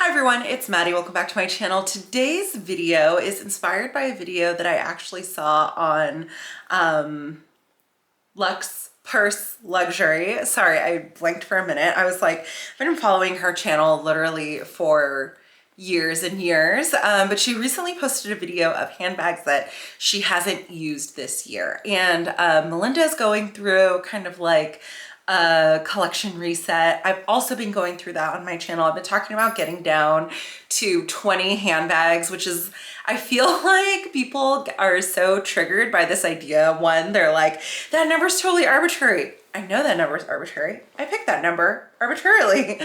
everyone, it's Maddie. Welcome back to my channel. Today's video is inspired by a video that I actually saw on Luxe Purse Luxury. Sorry, I blanked for a minute. I was like, I've been following her channel literally for years and years, but she recently posted a video of handbags that she hasn't used this year. And Melinda is going through kind of like a collection reset. I've also been going through that on my channel. I've been talking about getting down to 20 handbags, which is, I feel like people are so triggered by this idea. One, they're like, that number's totally arbitrary. I know that number is arbitrary. I picked that number arbitrarily.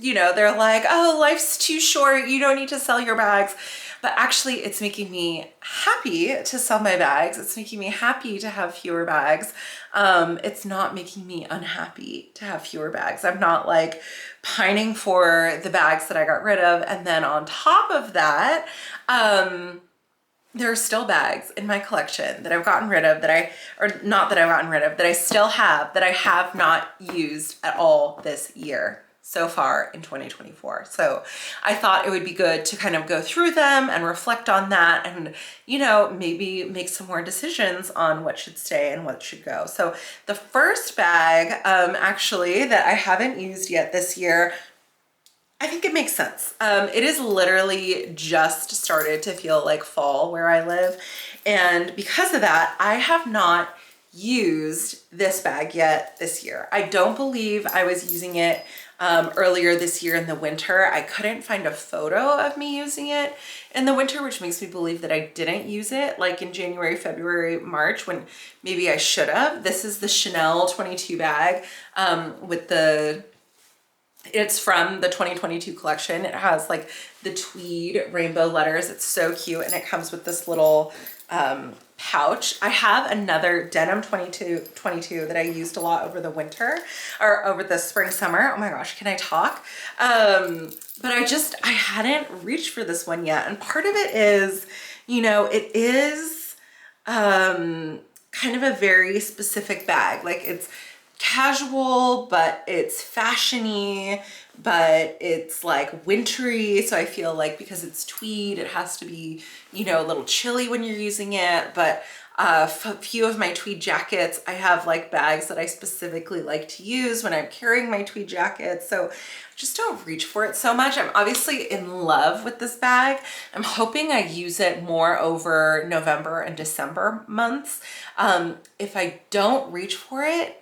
You know, they're like, oh, life's too short. You don't need to sell your bags. But actually it's making me happy to sell my bags. It's making me happy to have fewer bags. It's not making me unhappy to have fewer bags. I'm not like pining for the bags that I got rid of. And then on top of that, there are still bags in my collection that I've gotten rid of that I still have, that I have not used at all this year so far in 2024. So I thought it would be good to kind of go through them and reflect on that and, you know, maybe make some more decisions on what should stay and what should go. So the first bag, actually, that I haven't used yet this year, I think it makes sense. It is literally just started to feel like fall where I live. And because of that, I have not used this bag yet this year. I don't believe I was using it earlier this year in the winter. I couldn't find a photo of me using it in the winter, which makes me believe that I didn't use it like in January, February, March, when maybe I should have. This is the Chanel 22 bag it's from the 2022 collection. It has like the tweed rainbow letters. It's so cute. And it comes with this little pouch. I have another denim 22 that I used a lot over the winter or over the spring, summer. Oh my gosh, can I talk? But I hadn't reached for this one yet. And part of it is, you know, it is kind of a very specific bag. Like it's casual, but it's fashiony, but it's like wintry. So I feel like because it's tweed, it has to be, you know, a little chilly when you're using it. But a few of my tweed jackets, I have like bags that I specifically like to use when I'm carrying my tweed jackets. So just don't reach for it so much. I'm obviously in love with this bag. I'm hoping I use it more over November and December months. If I don't reach for it,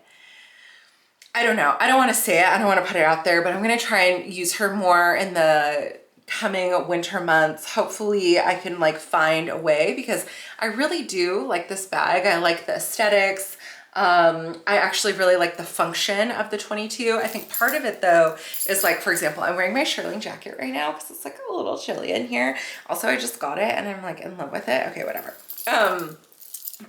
I don't know. I don't want to say it. I don't want to put it out there, but I'm going to try and use her more in the coming winter months. Hopefully I can like find a way, because I really do like this bag. I like the aesthetics. I actually really like the function of the 22. I think part of it though is like, for example, I'm wearing my shearling jacket right now because it's like a little chilly in here. Also, I just got it and I'm like in love with it. Okay, whatever.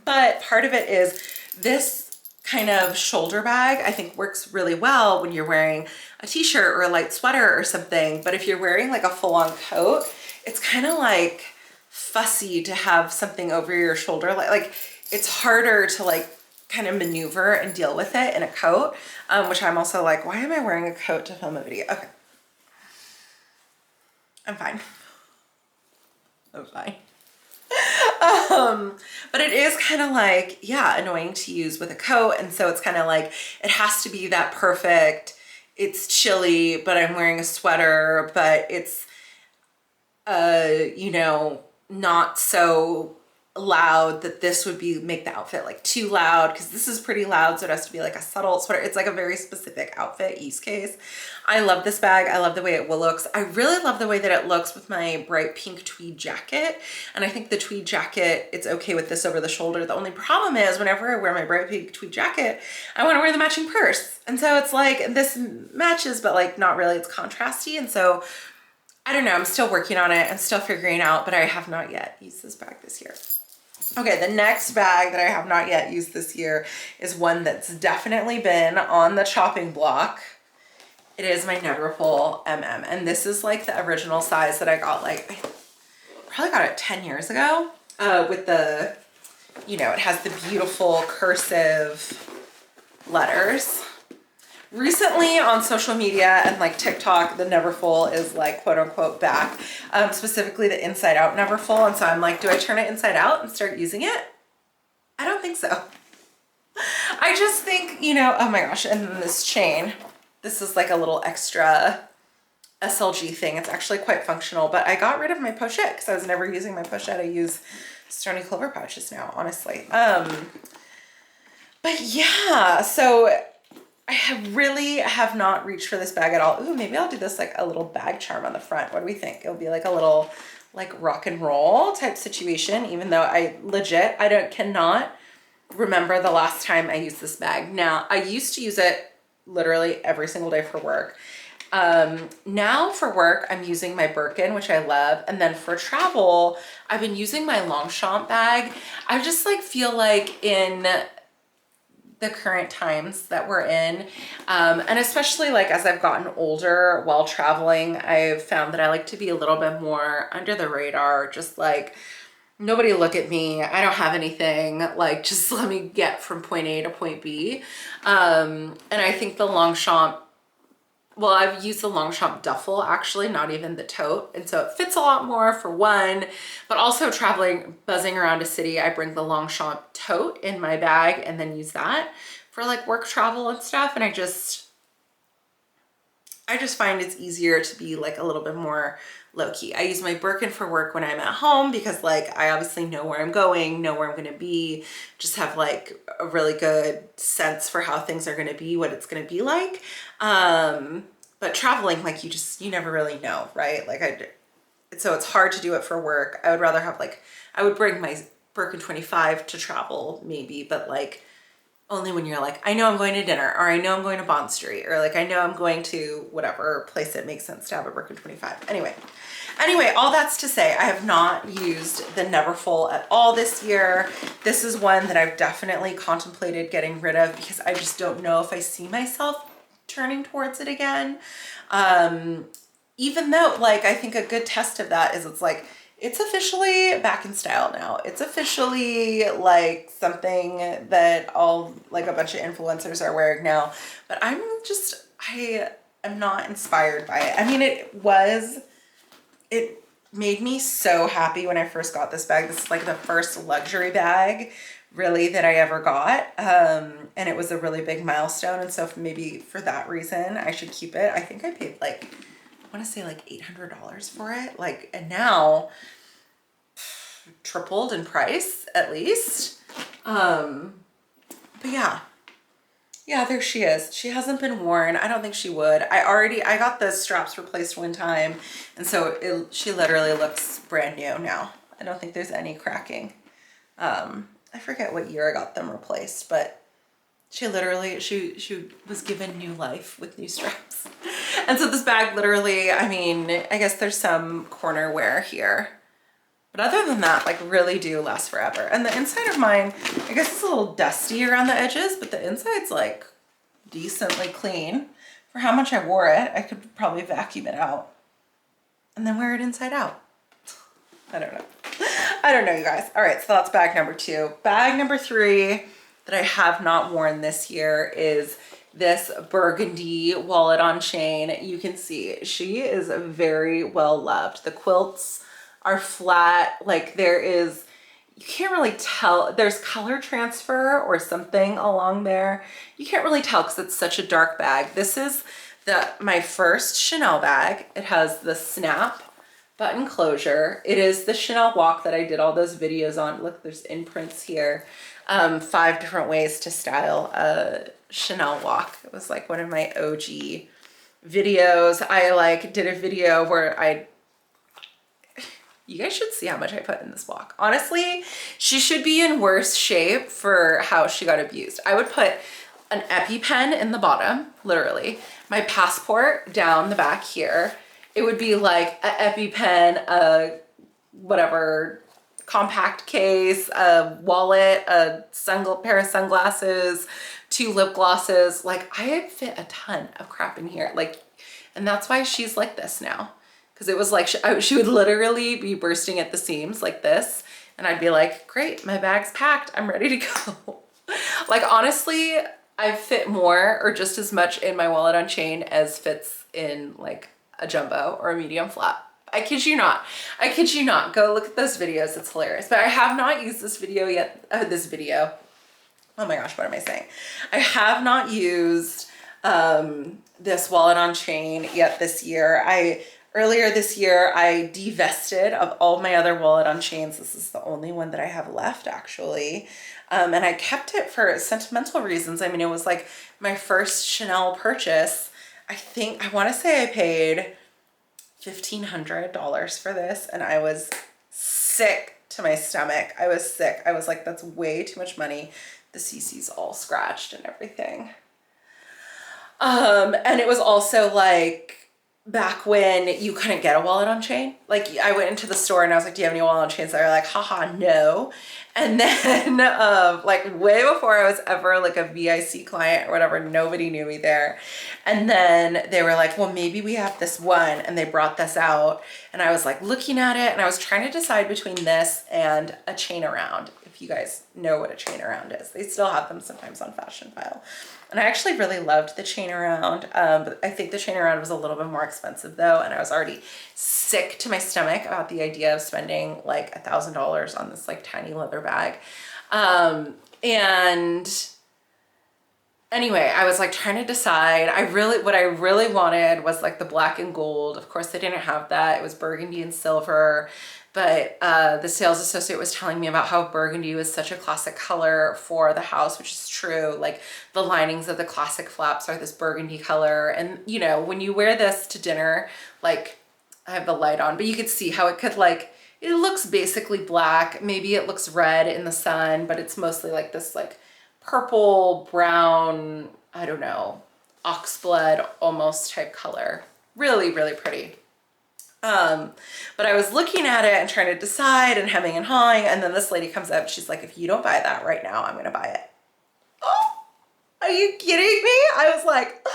But part of it is this kind of shoulder bag, I think works really well when you're wearing a t-shirt or a light sweater or something. But if you're wearing like a full-on coat, it's kind of like fussy to have something over your shoulder. Like it's harder to like kind of maneuver and deal with it in a coat, which I'm also like, why am I wearing a coat to film a video? Okay. I'm fine. I'm fine. But it is kind of like, yeah, annoying to use with a coat. And so it's kind of like, it has to be that perfect. It's chilly, but I'm wearing a sweater, but it's, you know, not so loud that this would make the outfit like too loud, because this is pretty loud. So it has to be like a subtle sweater. It's like a very specific outfit use case. I love this bag. I love the way it looks. I really love the way that it looks with my bright pink tweed jacket. And I think the tweed jacket, it's okay with this over the shoulder. The only problem is whenever I wear my bright pink tweed jacket, I want to wear the matching purse. And so it's like, this matches, but like not really, it's contrasty. And so I don't know, I'm still working on it. I'm still figuring out, but I have not yet used this bag this year. Okay, the next bag that I have not yet used this year is one that's definitely been on the chopping block. It is my Neverfull MM, and this is like the original size that I got, like, I probably got it 10 years ago, with the, you know, it has the beautiful cursive letters. recently on social media and like TikTok, the Neverfull is like quote unquote back, specifically the inside out Neverfull. And so I'm like, do I turn it inside out and start using it? I don't think so. I just think, you know, oh my gosh, and then this chain, this is like a little extra SLG thing. It's actually quite functional, but I got rid of my pochette because I was never using my pochette. I use Stony Clover pouches now, honestly. But yeah, so really have not reached for this bag at all. Ooh, maybe I'll do this like a little bag charm on the front. What do we think? It'll be like a little like rock and roll type situation, even though I cannot remember the last time I used this bag. Now, I used to use it literally every single day for work. Now for work, I'm using my Birkin, which I love. And then for travel, I've been using my Longchamp bag. I just like feel like in the current times that we're in, and especially like as I've gotten older while traveling, I've found that I like to be a little bit more under the radar, just like nobody look at me, I don't have anything, like just let me get from point A to point B. And I think the Longchamp, well, I've used the Longchamp duffel actually, not even the tote. And so it fits a lot more for one, but also traveling, buzzing around a city, I bring the Longchamp tote in my bag and then use that for like work travel and stuff. And I just find it's easier to be like a little bit more low key. I use my Birkin for work when I'm at home because like I obviously know where I'm going, know where I'm going to be, just have like a really good sense for how things are going to be, what it's going to be like. But traveling, like you never really know, right? Like so it's hard to do it for work. I would rather have like, I would bring my Birkin 25 to travel maybe, but like only when you're like, I know I'm going to dinner, or I know I'm going to Bond Street, or like I know I'm going to whatever place it makes sense to have a Birkin 25. Anyway, all that's to say, I have not used the Neverfull at all this year. This is one that I've definitely contemplated getting rid of because I just don't know if I see myself turning towards it again. Even though like, I think a good test of that is it's officially back in style now. It's officially like something that like a bunch of influencers are wearing now, but I am not inspired by it. I mean, it made me so happy when I first got this bag. This is like the first luxury bag really that I ever got. And it was a really big milestone. And so maybe for that reason, I should keep it. I think I paid like, I want to say like $800 for it. Like, and now tripled in price at least. But yeah, there she is. She hasn't been worn. I don't think she would. I got the straps replaced one time. And so she literally looks brand new now. I don't think there's any cracking. I forget what year I got them replaced, but she literally, she was given new life with new straps. And so this bag literally, I mean, I guess there's some corner wear here, but other than that, like really do last forever. And the inside of mine, I guess it's a little dusty around the edges, but the inside's like decently clean. For how much I wore it, I could probably vacuum it out and then wear it inside out. I don't know. I don't know, you guys. All right, so that's bag number 2. Bag number 3 that I have not worn this year is this burgundy wallet on chain. You can see she is very well loved. The quilts are flat, like you can't really tell, there's color transfer or something along there. You can't really tell because it's such a dark bag. This is my first Chanel bag. It has the snap button closure. It is the Chanel walk that I did all those videos on. Look, there's imprints here. 5 different ways to style a Chanel walk. It was like one of my OG videos. I like did a video where you guys should see how much I put in this walk. Honestly, she should be in worse shape for how she got abused. I would put an EpiPen in the bottom, literally, my passport down the back here. It would be like an EpiPen, a whatever, compact case, a wallet, a pair of sunglasses, 2 lip glosses. Like I fit a ton of crap in here. Like, and that's why she's like this now. Cause it was like, she would literally be bursting at the seams like this. And I'd be like, great, my bag's packed. I'm ready to go. Like, honestly, I fit more or just as much in my wallet on chain as fits in like a jumbo or a medium flap. I kid you not. I kid you not. Go look at those videos. It's hilarious. But I have not used this video yet. Oh my gosh, what am I saying? I have not used this wallet on chain yet this year. Earlier this year, I divested of all my other wallet on chains. This is the only one that I have left, actually. And I kept it for sentimental reasons. I mean, it was like my first Chanel purchase. I want to say I paid $1,500 for this, and I was sick to my stomach. I was sick. I was like, that's way too much money. The CC's all scratched and everything. And it was also like back when you couldn't get a wallet on chain. Like I went into the store and I was like, do you have any wallet on chains? They were like, haha, no. And then like way before I was ever like a VIC client or whatever, nobody knew me there. And then they were like, well, maybe we have this one. And they brought this out and I was like looking at it and I was trying to decide between this and a chain around. If you guys know what a chain around is, they still have them sometimes on Fashion File. And I actually really loved the chain around, but I think the chain around was a little bit more expensive though. And I was already sick to my stomach about the idea of spending like $1,000 on this like tiny leather bag. And anyway, I was like trying to decide. What I really wanted was like the black and gold. Of course they didn't have that. It was burgundy and silver. But the sales associate was telling me about how burgundy was such a classic color for the house, which is true. Like the linings of the classic flaps are this burgundy color. And you know, when you wear this to dinner, like I have the light on, but you could see how it could like, it looks basically black. Maybe it looks red in the sun, but it's mostly like this like purple, brown, I don't know, oxblood almost type color. Really, really pretty. But I was looking at it and trying to decide and hemming and hawing, and then this lady comes up. She's like, if you don't buy that right now, I'm gonna buy it. Oh, are you kidding me? I was like,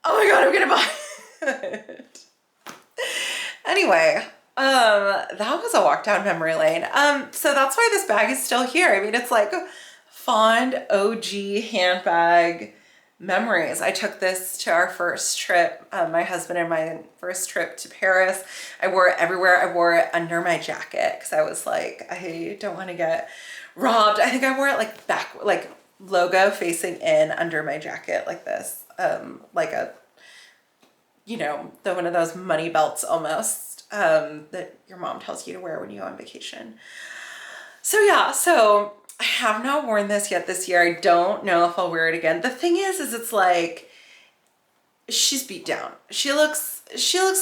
oh my God, I'm gonna buy it. Anyway, that was a walk down memory lane. So that's why this bag is still here. I mean, it's like fond OG handbag memories. I took this to our first trip, my husband and my first trip to Paris. I wore it everywhere. I wore it under my jacket because I was like, I don't want to get robbed. I think I wore it like back, like logo facing in under my jacket like this, like a, you know, one of those money belts almost, that your mom tells you to wear when you go on vacation. So yeah, so I have not worn this yet this year. I don't know if I'll wear it again. The thing is it's like, she's beat down. She looks a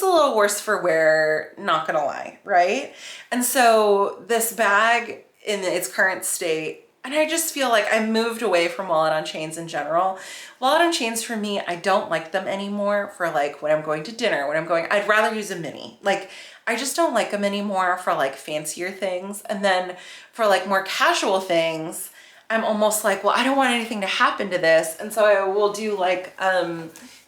little worse for wear, not gonna lie, right? And so this bag in its current state, and I just feel like I moved away from wallet on chains in general. Wallet on chains for me, I don't like them anymore for like when I'm going to dinner, I'd rather use a mini. Like, I just don't like them anymore for like fancier things. And then for like more casual things, I'm almost like, well, I don't want anything to happen to this. And so I will do like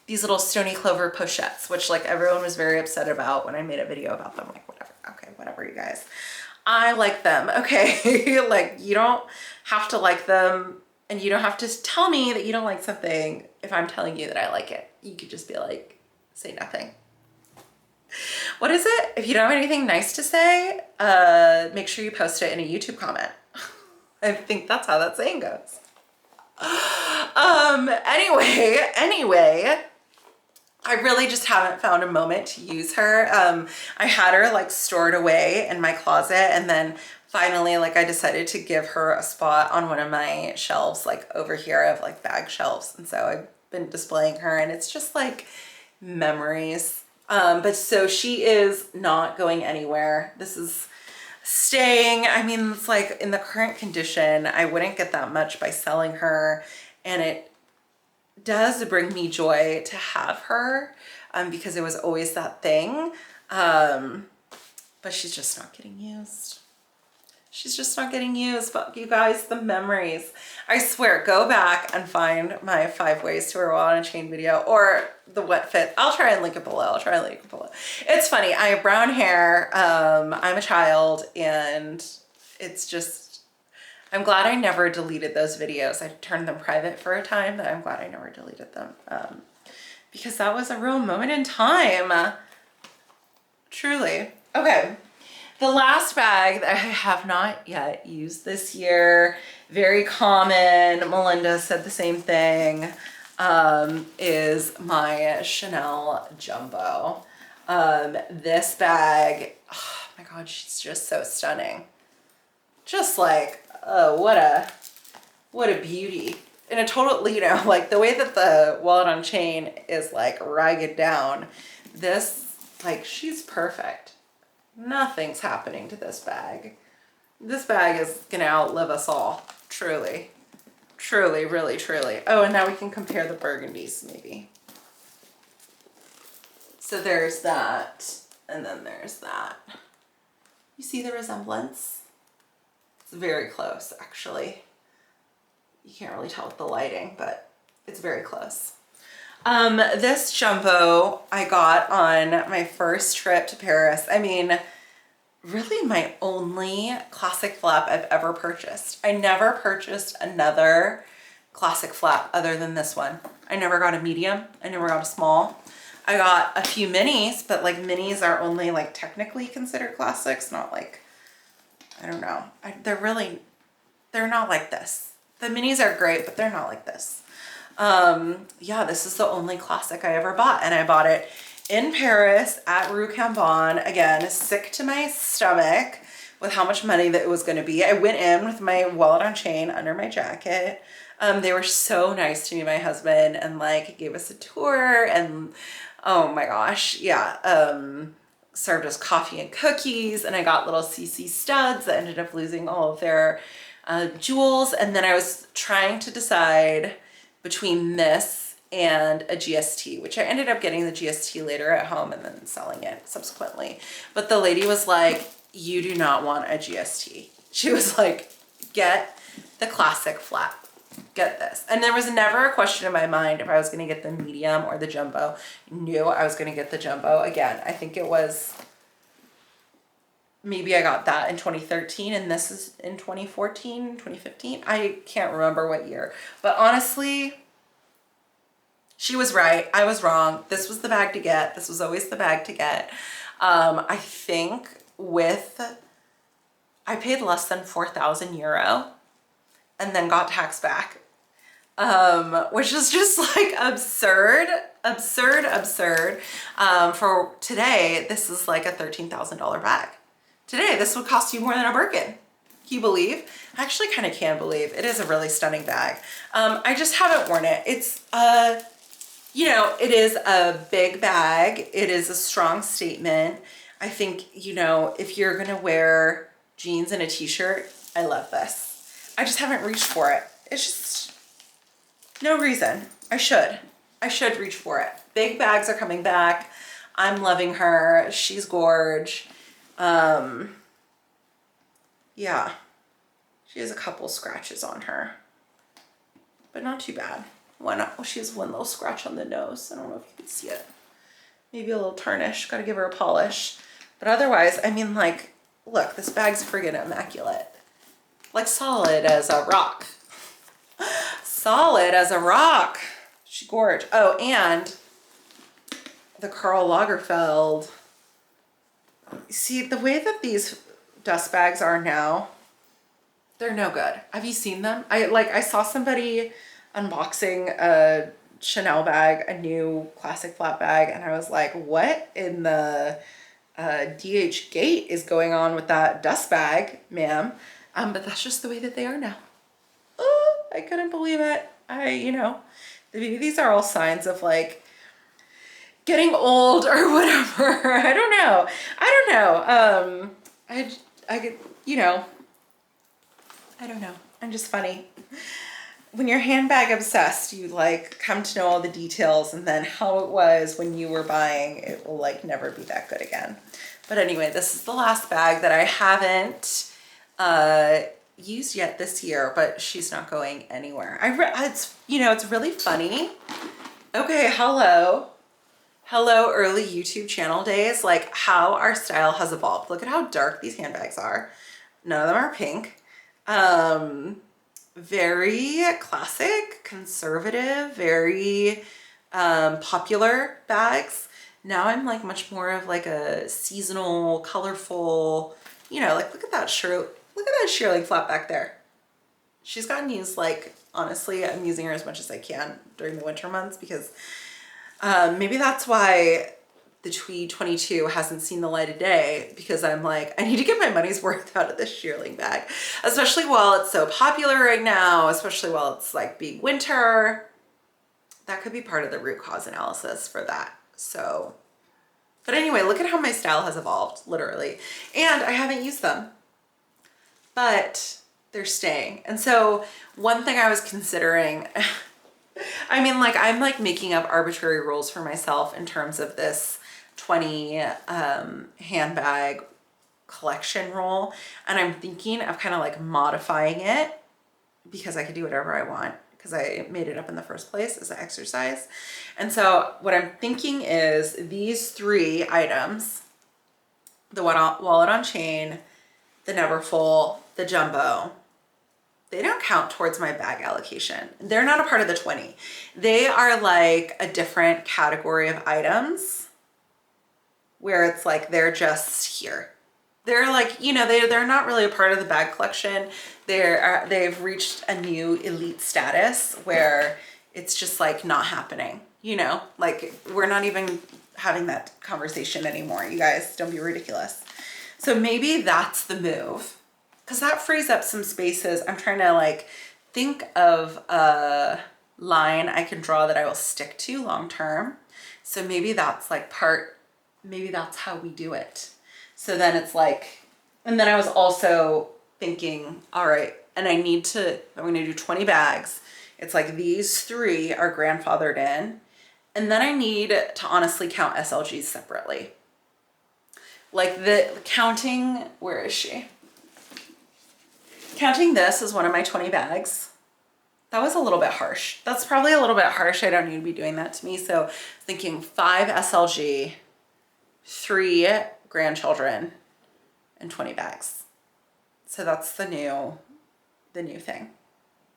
these little Stony Clover pochettes, which like everyone was very upset about when I made a video about them. Like, whatever, okay, whatever, you guys. I like them, okay? Like, you don't have to like them, and you don't have to tell me that you don't like something if I'm telling you that I like it. You could just be like, say nothing. What is it? If you don't have anything nice to say, make sure you post it in a YouTube comment. I think that's how that saying goes. Anyway, I really just haven't found a moment to use her. I had her like stored away in my closet, and then finally like I decided to give her a spot on one of my shelves, like over here of like bag shelves. And so I've been displaying her, and it's just like memories. But so she is not going anywhere. This is staying. I mean, it's like in the current condition, I wouldn't get that much by selling her, and it does bring me joy to have her, because it was always that thing. But she's just not getting used. She's just not getting used. But you guys, the memories, I swear, go back and find my 5 ways to wear a wallet on a chain video, or the wet fit. I'll try and link it below. It's funny. I have brown hair. I'm a child, and it's just, I'm glad I never deleted those videos. I turned them private for a time, but I'm glad I never deleted them because that was a real moment in time. Truly. Okay. The last bag that I have not yet used this year, very common, Melinda said the same thing, is my Chanel Jumbo. This bag, oh my God, she's just so stunning. Just like, oh, what a beauty. In a total, you know, like the way that the wallet on chain is like ragged down, this, like, she's perfect. Nothing's happening to this bag. This bag is gonna outlive us all, truly. Truly, really, truly. Oh, and now we can compare the burgundies, maybe. So there's that, and then there's that. You see the resemblance? It's very close, actually. You can't really tell with the lighting, but it's very close. This jumbo I got on my first trip to Paris. I mean, really my only classic flap I've ever purchased. I never purchased another classic flap other than this one. I never got a medium. I never got a small. I got a few minis, but like minis are only like technically considered classics, not like, I don't know. They're not like this. The minis are great, but they're not like this. Yeah, this is the only classic I ever bought, and I bought it in Paris at Rue Cambon. Again, sick to my stomach with how much money that it was going to be. I went in with my wallet on chain under my jacket. They were so nice to me, my husband, and like gave us a tour, and oh my gosh, yeah, served us coffee and cookies, and I got little CC studs that ended up losing all of their jewels. And then I was trying to decide between this and a GST, which I ended up getting the GST later at home and then selling it subsequently. But the lady was like, you do not want a GST. She was like, get the classic flap. Get this. And there was never a question in my mind if I was going to get the medium or the jumbo. I knew I was going to get the jumbo. Again, I think it was, maybe I got that in 2013 and this is in 2014, 2015. I can't remember what year. But honestly, she was right. I was wrong. This was the bag to get. This was always the bag to get. I think I paid less than 4,000 euro and then got tax back, which is just like absurd. For today, this is like a $13,000 bag. Today, this would cost you more than a Birkin. Can you believe? I actually kind of can believe. It is a really stunning bag. I just haven't worn it. It's, you know, it is a big bag. It is a strong statement. I think, you know, if you're gonna wear jeans and a t-shirt, I love this. I just haven't reached for it. It's just no reason. I should reach for it. Big bags are coming back. I'm loving her. She's gorge. Yeah, she has a couple scratches on her, but not too bad. Why not? Well, she has one little scratch on the nose. I don't know if you can see it. Maybe a little tarnish. Got to give her a polish. But otherwise, I mean, like, look, this bag's friggin' immaculate. Like solid as a rock. Solid as a rock. She gorge. Oh, and the Karl Lagerfeld. See, the way that these dust bags are now, they're no good. Have you seen them? I saw somebody unboxing a Chanel bag, a new classic flat bag, and I was like, what in the DH gate is going on with that dust bag, ma'am? But that's just the way that they are now. Oh, I couldn't believe it. You know, maybe these are all signs of like getting old or whatever. I don't know. I get, you know, I don't know. I'm just funny. When you're handbag obsessed, you like come to know all the details, and then how it was when you were buying, it will like never be that good again. But anyway, this is the last bag that I haven't used yet this year, but she's not going anywhere. It's, you know, it's really funny. Okay, hello early YouTube channel days, like how our style has evolved. Look at how dark these handbags are. None of them are pink. Very classic, conservative, very popular bags. Now I'm like much more of like a seasonal, colorful, you know, like look at that Shirley flap back there. She's gotten used, like, honestly, I'm using her as much as I can during the winter months because maybe that's why the Tweed 22 hasn't seen the light of day, because I'm like, I need to get my money's worth out of this shearling bag, especially while it's so popular right now, especially while it's like being winter. That could be part of the root cause analysis for that. So, but anyway, look at how my style has evolved, literally. And I haven't used them, but they're staying. And so one thing I was considering, I mean, like I'm like making up arbitrary rules for myself in terms of this 20 handbag collection rule. And I'm thinking of kind of like modifying it, because I could do whatever I want because I made it up in the first place as an exercise. And so what I'm thinking is these 3 items, the wallet on chain, the Neverfull, the jumbo, they don't count towards my bag allocation. They're not a part of the 20. They are like a different category of items where it's like they're just here. They're like, you know, they're not really a part of the bag collection. They've reached a new elite status where it's just like not happening, you know, like we're not even having that conversation anymore. You guys, don't be ridiculous. So maybe that's the move, because that frees up some spaces. I'm trying to like think of a line I can draw that I will stick to long term. So maybe that's like maybe that's how we do it. So then it's like, and then I was also thinking, all right, and I'm gonna do 20 bags. It's like these 3 are grandfathered in. And then I need to honestly count SLGs separately. Like the counting, where is she? Counting this as one of my 20 bags. That was a little bit harsh. That's probably a little bit harsh. I don't need to be doing that to me. So thinking 5 SLG, 3 grandchildren, and 20 bags. So that's the new thing.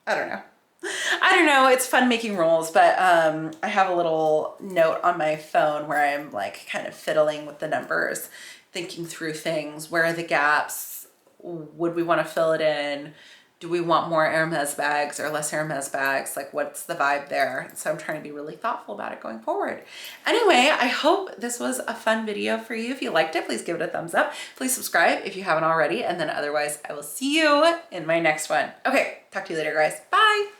I don't know. It's fun making rules, but I have a little note on my phone where I'm like kind of fiddling with the numbers, thinking through things. Where are the gaps? Would we want to fill it in? Do we want more Hermes bags or less Hermes bags? Like, what's the vibe there? So I'm trying to be really thoughtful about it going forward. Anyway, I hope this was a fun video for you. If you liked it, please give it a thumbs up. Please subscribe if you haven't already. And then otherwise, I will see you in my next one. Okay, talk to you later, guys. Bye.